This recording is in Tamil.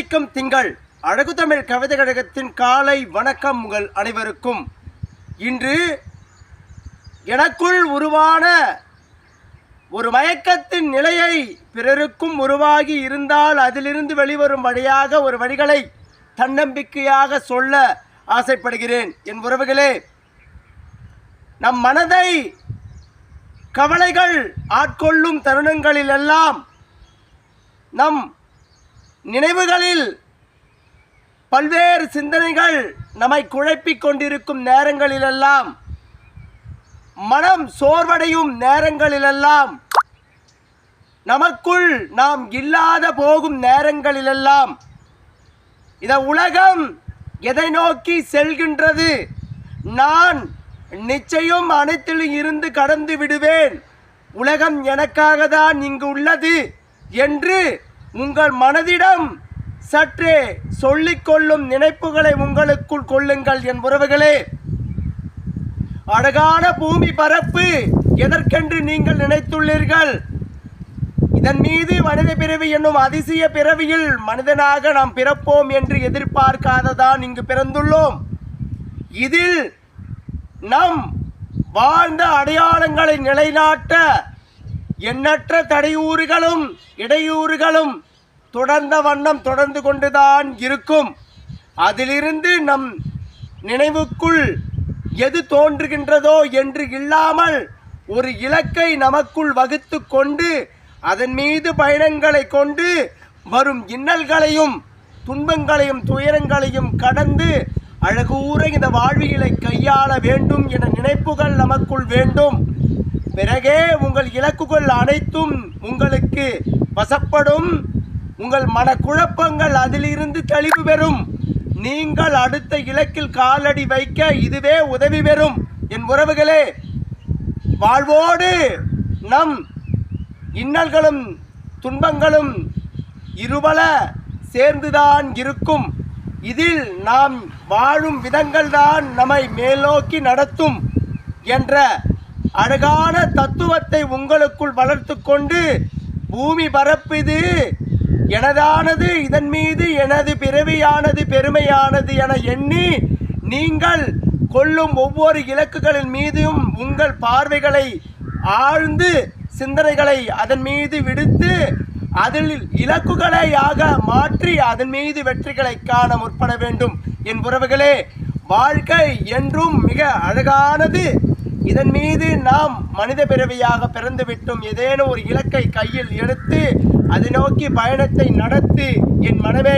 சிந்திக்கும் திங்கள் அழகு தமிழ் கவிதை கழகத்தின் காலை வணக்கம் உங்கள் அனைவருக்கும். இன்று எனக்குள் உருவான ஒரு மயக்கத்தின் நிலையை பிறருக்கும் உருவாகி இருந்தால் அதிலிருந்து வெளிவரும் வழியாக ஒரு வழிகளை தன்னம்பிக்கையாக சொல்ல ஆசைப்படுகிறேன். என் உறவுகளே, நம் மனதை கவலைகள் ஆட்கொள்ளும் தருணங்களிலெல்லாம், நம் நினைவுகளில் பல்வேறு சிந்தனைகள் நம்மை குழப்பிக் கொண்டிருக்கும் நேரங்களிலெல்லாம், மனம் சோர்வடையும் நேரங்களிலெல்லாம், நமக்குள் நாம் இல்லாத போகும் நேரங்களிலெல்லாம், இந்த உலகம் எதை நோக்கி செல்கின்றது, நான் நிச்சயம் அனைத்திலும் இருந்து கடந்து விடுவேன், உலகம் எனக்காக தான் இங்கு உள்ளது என்று உங்கள் மனதிடம் சற்றே சொல்லிக்கொள்ளும் நினைப்புகளை உங்களுக்குள் கொள்ளுங்கள். என் உறவுகளே, அழகான பூமி பரப்பு எதற்கென்று நீங்கள் நினைத்துள்ளீர்கள்? இதன் மீது மனித பிறவி என்னும் அதிசய பிறவியில் மனிதனாக நாம் பிறப்போம் என்று எதிர்பார்க்காததான் இங்கு பிறந்துள்ளோம். இதில் நம் வாழ்ந்த அடையாளங்களை நிலைநாட்ட எண்ணற்ற தடையூறுகளும் இடையூறுகளும் தொடர்ந்த வண்ணம் தொடர்ந்து கொண்டுதான் இருக்கும். அதிலிருந்து நம் நினைவுக்குள் எது தோன்றுகின்றதோ என்று இல்லாமல் ஒரு இலக்கை நமக்குள் வகுத்து கொண்டு அதன் மீது பயணங்களை கொண்டு வரும் இன்னல்களையும் துன்பங்களையும் துயரங்களையும் கடந்து அழகூற இந்த வாழ்வியலை கையாள வேண்டும் என நினைப்புகள் நமக்குள் வேண்டும். பிறகே உங்கள் இலக்குகள் அனைத்தும் உங்களுக்கு வசப்படும். உங்கள் மனக்குழப்பங்கள் அதிலிருந்து தெளிவு பெறும். நீங்கள் அடுத்த இலக்கில் காலடி வைக்க இதுவே உதவி பெறும். என் உறவுகளே, வாழ்வோடு நம் இன்னல்களும் துன்பங்களும் இருபல சேர்ந்துதான் இருக்கும். இதில் நாம் வாழும் விதங்கள் தான் நம்மை மேல்நோக்கி நடத்தும் என்ற அழகான தத்துவத்தை உங்களுக்குள் வளர்த்து கொண்டு, பூமி பரப்பிது எனதானது, இதன் மீது எனது பிறவியானது பெருமையானது என எண்ணி நீங்கள் கொள்ளும் ஒவ்வொரு இலக்குகளின் மீதும் உங்கள் பார்வைகளை ஆழ்ந்து சிந்தனைகளை அதன் மீது விடுத்து அதில் இலக்குகளையாக மாற்றி அதன் மீது வெற்றிகளை காண முற்பட வேண்டும். என் உறவுகளே, வாழ்க்கை என்றும் மிக அழகானது. இதன் மீது நாம் மனித பிறவியாக பிறந்துவிட்டோம். ஏதேனும் ஒரு இலக்கை கையில் எடுத்து அதை நோக்கி பயணத்தை நடத்தி என் மனமே